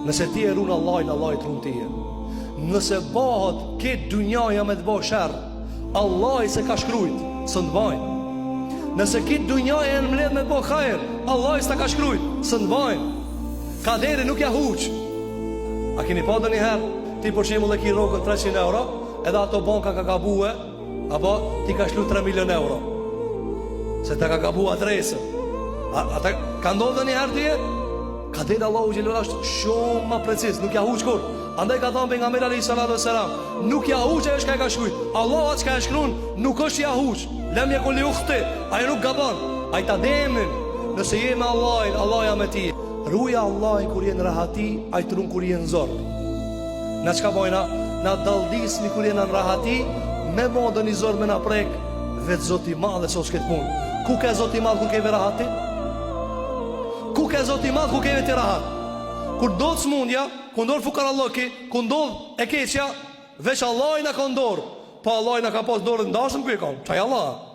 Nëse ti e runë Allahin, Allah i runë tije. Nëse bëhet këtë dunjaja me të bëhë shërë, Allah i se ka shkrujt, së në bajnë. Nëse këtë dunjaja e në mledh me të bëhë kajrë, Allah i se ka shkrujt, së në bajnë. Kaderi nuk ja huq. A keni pa dhe njëherë, ti për qimu dhe ki rogën 300 euro, edhe ato banka ka gabuhe, apo ti ka shlu 3 milion euro, se ta ka gabu adresën. Ata ka ndodhë dhe njëherë tije? Kaderi Allahu Gjellera është shumë ma precis, nuk ja huq kur. Andaj ka thonë për nga mërë a.s. Nuk ja huq e është ka e ka shkujt. Allah atë që ka e shkrun, nuk është ja huq. Lemje kulli uhti, aje nuk gaban. Aje ta demin. Nëse je me Allahin, Allah ja me ti. Ruja Allahin kur jenë rahati, aje të runë kur jenë zorë. Në qka bojna? Na daldismi kur jenë në rahati, me modën i zorë me na prek, vetë zoti madhe sos këtë punë. Ku ke zoti madhe kur keve rahati? Ku ke zoti madhe kur keve ti rahat? Kur do të smundja, kur ndorë fukar Allah ki, kur ndodh e keqja, veç Allah i në ka ndorë. Pa Allah i në ka pas dorë të ndashëm kërë kam. Qaj Allah?